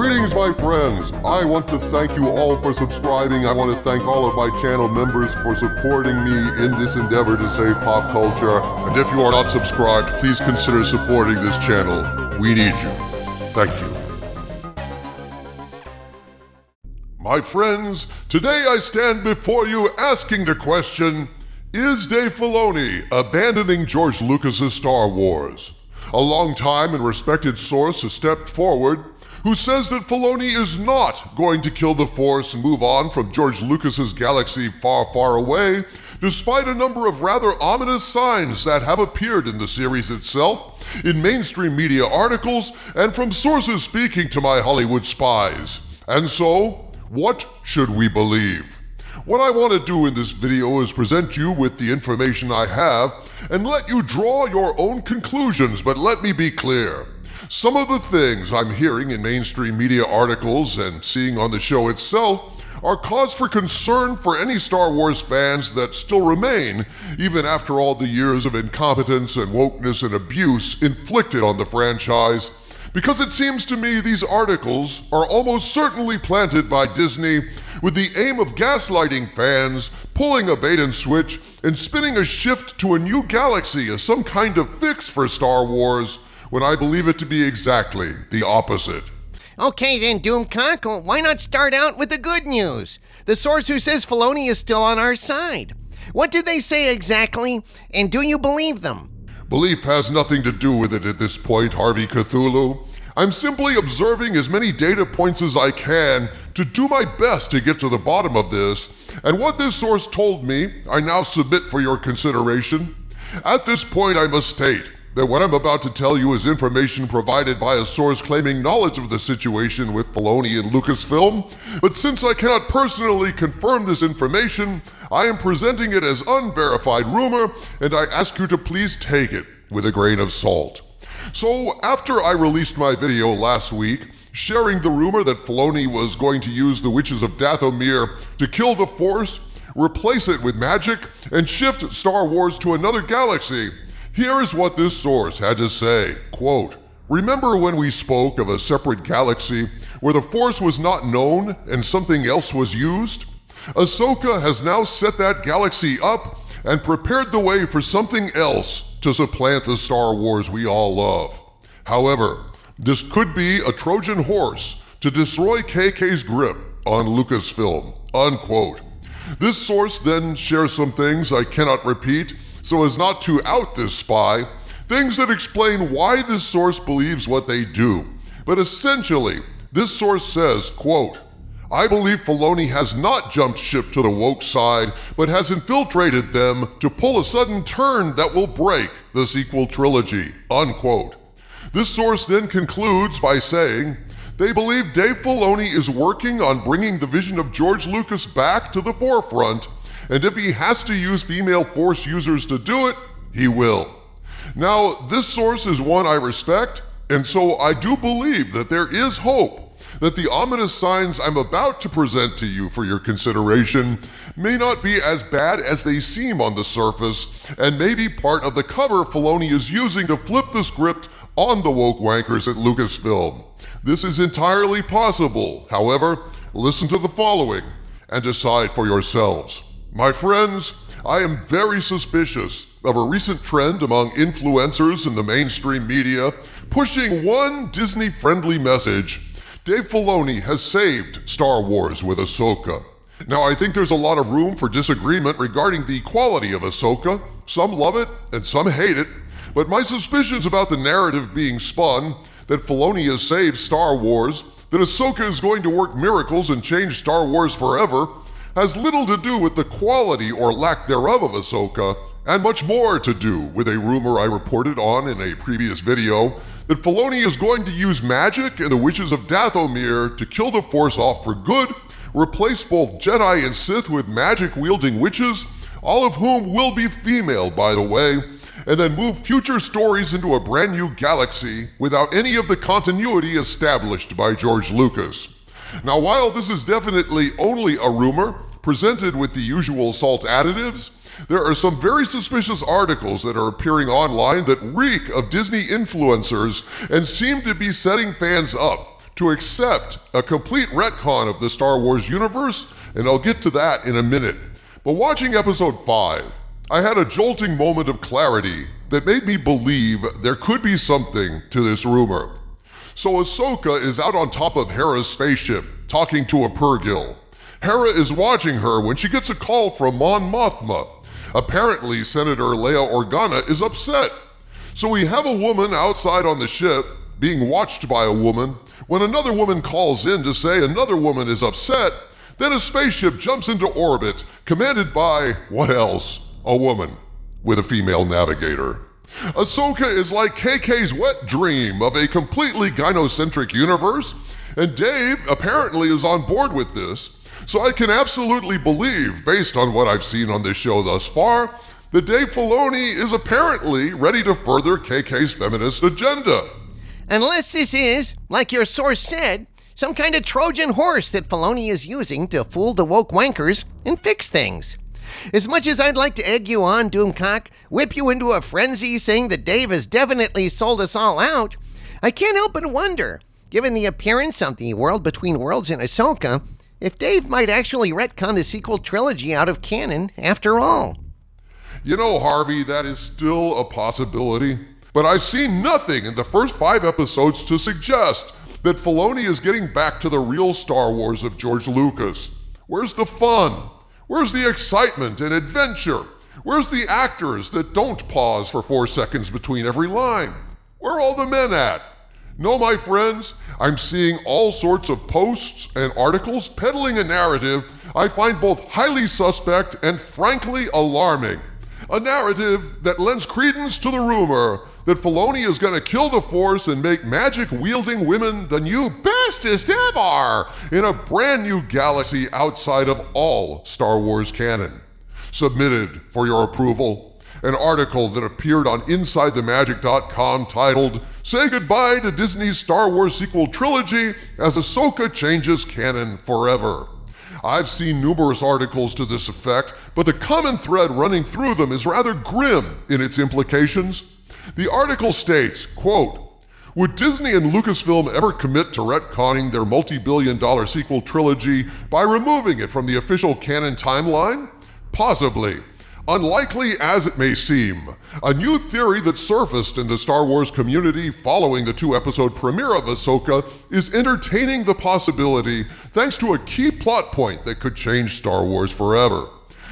Greetings, my friends. I want to thank you all for subscribing. I want to thank all of my channel members for supporting me in this endeavor to save pop culture. And if you are not subscribed, please consider supporting this channel. We need you. Thank you. My friends, today I stand before you asking the question, is Dave Filoni abandoning George Lucas's Star Wars? A long-time and respected source has stepped forward who says that Filoni is not going to kill the Force and move on from George Lucas's galaxy far, far away, despite a number of rather ominous signs that have appeared in the series itself, in mainstream media articles, and from sources speaking to my Hollywood spies. And so, what should we believe? What I want to do in this video is present you with the information I have and let you draw your own conclusions, but let me be clear. Some of the things I'm hearing in mainstream media articles and seeing on the show itself are cause for concern for any Star Wars fans that still remain, even after all the years of incompetence and wokeness and abuse inflicted on the franchise, because it seems to me these articles are almost certainly planted by Disney with the aim of gaslighting fans, pulling a bait and switch, and spinning a shift to a new galaxy as some kind of fix for Star Wars, when I believe it to be exactly the opposite. Okay then, Doomcock, why not start out with the good news? The source who says Filoni is still on our side. What did they say exactly, and do you believe them? Belief has nothing to do with it at this point, Harvey Cthulhu. I'm simply observing as many data points as I can to do my best to get to the bottom of this, and what this source told me, I now submit for your consideration. At this point, I must state that what I'm about to tell you is information provided by a source claiming knowledge of the situation with Filoni and Lucasfilm, but since I cannot personally confirm this information, I am presenting it as unverified rumor, and I ask you to please take it with a grain of salt. So, after I released my video last week, sharing the rumor that Filoni was going to use the Witches of Dathomir to kill the Force, replace it with magic, and shift Star Wars to another galaxy, here is what this source had to say, quote, "Remember when we spoke of a separate galaxy where the Force was not known and something else was used? Ahsoka has now set that galaxy up and prepared the way for something else to supplant the Star Wars we all love. However, this could be a Trojan horse to destroy KK's grip on Lucasfilm," unquote. This source then shares some things I cannot repeat so as not to out this spy, things that explain why this source believes what they do. But essentially, this source says, quote, "I believe Filoni has not jumped ship to the woke side, but has infiltrated them to pull a sudden turn that will break the sequel trilogy," unquote. This source then concludes by saying, they believe Dave Filoni is working on bringing the vision of George Lucas back to the forefront, and if he has to use female Force users to do it, he will. Now, this source is one I respect, and so I do believe that there is hope that the ominous signs I'm about to present to you for your consideration may not be as bad as they seem on the surface, and may be part of the cover Filoni is using to flip the script on the woke wankers at Lucasfilm. This is entirely possible. However, listen to the following and decide for yourselves. My friends, I am very suspicious of a recent trend among influencers in the mainstream media pushing one Disney-friendly message. Dave Filoni has saved Star Wars with Ahsoka. Now, I think there's a lot of room for disagreement regarding the quality of Ahsoka. Some love it and some hate it, but my suspicions about the narrative being spun, that Filoni has saved Star Wars, that Ahsoka is going to work miracles and change Star Wars forever, has little to do with the quality or lack thereof of Ahsoka, and much more to do with a rumor I reported on in a previous video that Filoni is going to use magic and the Witches of Dathomir to kill the Force off for good, replace both Jedi and Sith with magic-wielding witches, all of whom will be female, by the way, and then move future stories into a brand new galaxy without any of the continuity established by George Lucas. Now, while this is definitely only a rumor, presented with the usual salt additives, there are some very suspicious articles that are appearing online that reek of Disney influencers and seem to be setting fans up to accept a complete retcon of the Star Wars universe, and I'll get to that in a minute. But watching episode 5, I had a jolting moment of clarity that made me believe there could be something to this rumor. So Ahsoka is out on top of Hera's spaceship, talking to a Purrgil. Hera is watching her when she gets a call from Mon Mothma. Apparently, Senator Leia Organa is upset. So we have a woman outside on the ship, being watched by a woman. When another woman calls in to say another woman is upset, then a spaceship jumps into orbit, commanded by, what else? A woman with a female navigator. Ahsoka is like KK's wet dream of a completely gynocentric universe, and Dave apparently is on board with this, so I can absolutely believe, based on what I've seen on this show thus far, that Dave Filoni is apparently ready to further KK's feminist agenda. Unless this is, like your source said, some kind of Trojan horse that Filoni is using to fool the woke wankers and fix things. As much as I'd like to egg you on, Doomcock, whip you into a frenzy saying that Dave has definitely sold us all out, I can't help but wonder, given the appearance of the World Between Worlds in Ahsoka, if Dave might actually retcon the sequel trilogy out of canon after all. You know, Harvey, that is still a possibility, but I've seen nothing in the first 5 episodes to suggest that Filoni is getting back to the real Star Wars of George Lucas. Where's the fun? Where's the excitement and adventure? Where's the actors that don't pause for 4 seconds between every line? Where are all the men at? No, my friends, I'm seeing all sorts of posts and articles peddling a narrative I find both highly suspect and frankly alarming. A narrative that lends credence to the rumor that Filoni is going to kill the Force and make magic-wielding women the new bestest ever in a brand new galaxy outside of all Star Wars canon. Submitted for your approval, an article that appeared on InsideTheMagic.com titled, "Say Goodbye to Disney's Star Wars Sequel Trilogy as Ahsoka Changes Canon Forever." I've seen numerous articles to this effect, but the common thread running through them is rather grim in its implications. The article states, quote, "Would Disney and Lucasfilm ever commit to retconning their multi-billion-dollar sequel trilogy by removing it from the official canon timeline? Possibly. Unlikely as it may seem, a new theory that surfaced in the Star Wars community following the 2-episode premiere of Ahsoka is entertaining the possibility thanks to a key plot point that could change Star Wars forever.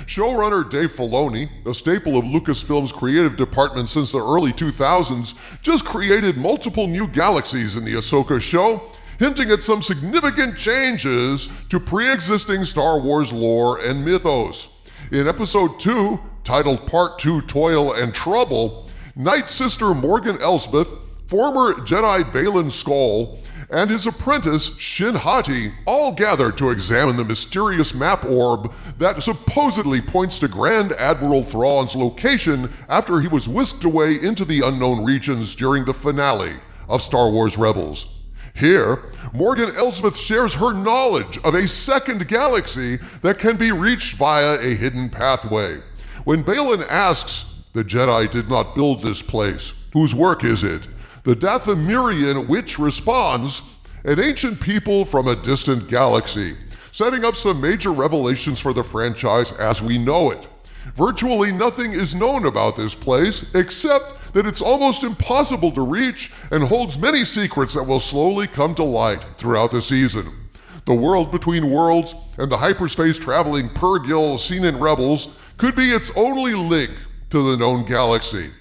Showrunner Dave Filoni, a staple of Lucasfilm's creative department since the early 2000s, just created multiple new galaxies in the Ahsoka show, hinting at some significant changes to pre-existing Star Wars lore and mythos. In episode 2, titled Part 2 Toil and Trouble, Night Sister Morgan Elsbeth, former Jedi Baylan Skoll, and his apprentice Shin Hati all gather to examine the mysterious map orb that supposedly points to Grand Admiral Thrawn's location after he was whisked away into the unknown regions during the finale of Star Wars Rebels. Here, Morgan Elsbeth shares her knowledge of a second galaxy that can be reached via a hidden pathway. When Baylan asks, "The Jedi did not build this place. Whose work is it?" the Dathomirian witch responds, "An ancient people from a distant galaxy," setting up some major revelations for the franchise as we know it. Virtually nothing is known about this place except that it's almost impossible to reach and holds many secrets that will slowly come to light throughout the season. The World Between Worlds and the hyperspace traveling Purrgil seen in Rebels could be its only link to the known galaxy.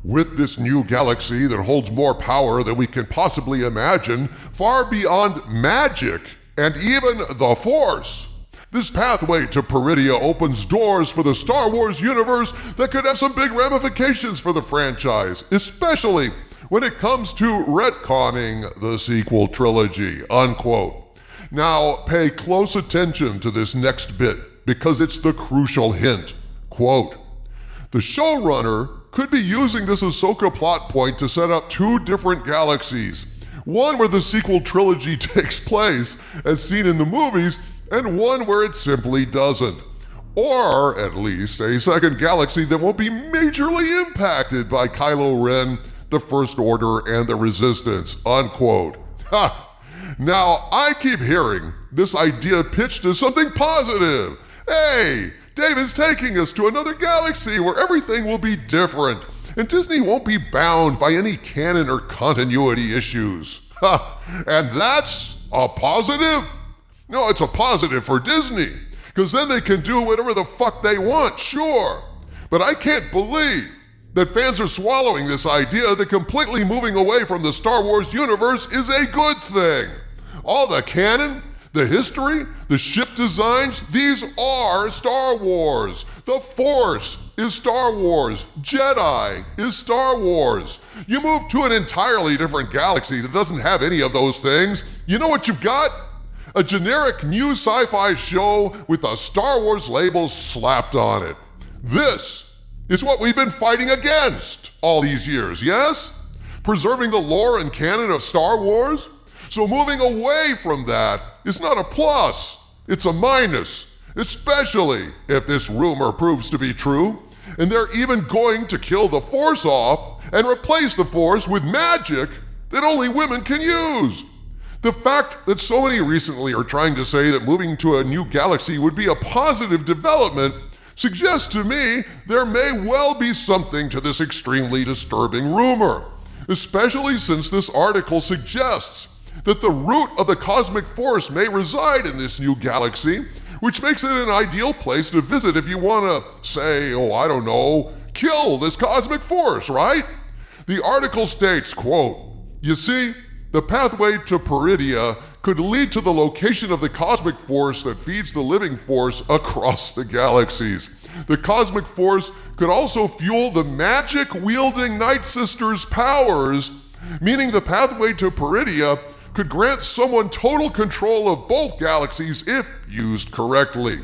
With this new galaxy that holds more power than we can possibly imagine, far beyond magic and even the Force, this pathway to Peridia opens doors for the Star Wars universe that could have some big ramifications for the franchise, especially when it comes to retconning the sequel trilogy, unquote. Now, pay close attention to this next bit because it's the crucial hint. Quote, "The showrunner could be using this Ahsoka plot point to set up 2 different galaxies, one where the sequel trilogy takes place, as seen in the movies, and one where it simply doesn't. Or, at least, a second galaxy that won't be majorly impacted by Kylo Ren, the First Order, and the Resistance," unquote. Ha! Now, I keep hearing this idea pitched as something positive. Hey, Dave is taking us to another galaxy where everything will be different, and Disney won't be bound by any canon or continuity issues. Ha! And that's a positive? No, it's a positive for Disney, because then they can do whatever the fuck they want, sure. But I can't believe that fans are swallowing this idea that completely moving away from the Star Wars universe is a good thing. All the canon, the history, the ship designs, these are Star Wars. The Force is Star Wars. Jedi is Star Wars. You move to an entirely different galaxy that doesn't have any of those things, you know what you've got? A generic new sci-fi show with a Star Wars label slapped on it. This is what we've been fighting against all these years, yes? Preserving the lore and canon of Star Wars? So moving away from that is not a plus, it's a minus, especially if this rumor proves to be true, and they're even going to kill the Force off and replace the Force with magic that only women can use. The fact that so many recently are trying to say that moving to a new galaxy would be a positive development suggests to me there may well be something to this extremely disturbing rumor, especially since this article suggests that the root of the cosmic force may reside in this new galaxy, which makes it an ideal place to visit if you want to say, kill this cosmic force, right? The article states, quote, "You see, the pathway to Peridia could lead to the location of the cosmic force that feeds the living force across the galaxies. The cosmic force could also fuel the magic-wielding Night Sisters' powers, meaning the pathway to Peridia could grant someone total control of both galaxies if used correctly.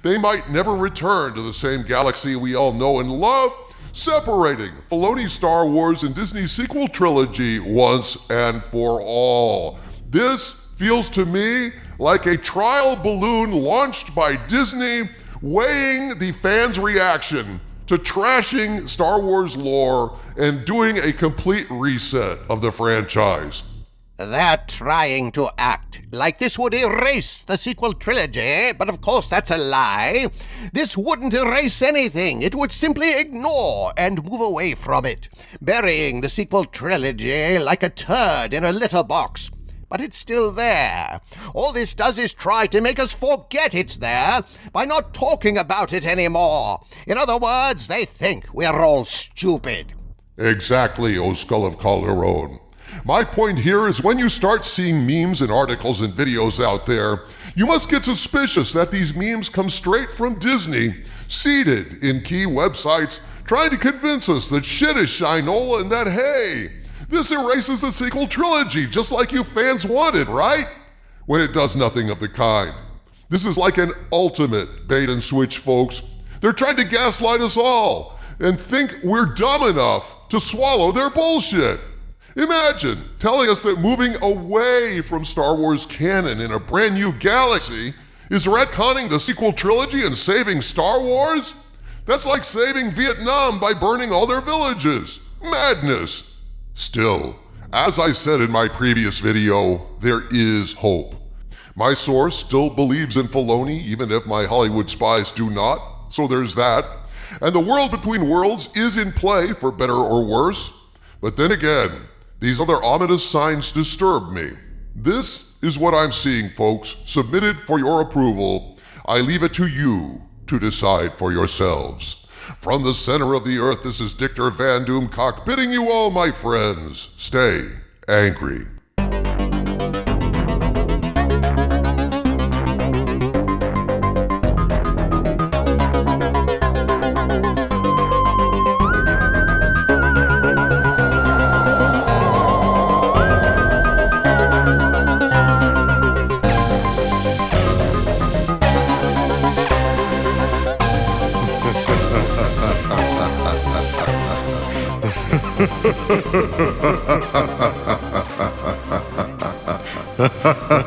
They might never return to the same galaxy we all know and love, separating Filoni's Star Wars and Disney's sequel trilogy once and for all. This feels to me like a trial balloon launched by Disney, weighing the fans' reaction to trashing Star Wars lore and doing a complete reset of the franchise." They're trying to act like this would erase the sequel trilogy, but of course that's a lie. This wouldn't erase anything. It would simply ignore and move away from it, burying the sequel trilogy like a turd in a litter box. But it's still there. All this does is try to make us forget it's there by not talking about it anymore. In other words, they think we're all stupid. Exactly, O Skull of Calderon. My point here is when you start seeing memes and articles and videos out there, you must get suspicious that these memes come straight from Disney, seated in key websites, trying to convince us that shit is shinola and that, hey, this erases the sequel trilogy just like you fans wanted, right? When it does nothing of the kind. This is like an ultimate bait and switch, folks. They're trying to gaslight us all and think we're dumb enough to swallow their bullshit. Imagine telling us that moving away from Star Wars canon in a brand new galaxy is retconning the sequel trilogy and saving Star Wars? That's like saving Vietnam by burning all their villages. Madness. Still, as I said in my previous video, there is hope. My source still believes in Filoni, even if my Hollywood spies do not, so there's that. And the world between worlds is in play, for better or worse. But then again, these other ominous signs disturb me. This is what I'm seeing, folks, submitted for your approval. I leave it to you to decide for yourselves. From the center of the earth, this is Dictor Van Doomcock bidding you all, my friends, stay angry. Ha ha ha ha ha ha ha ha ha ha.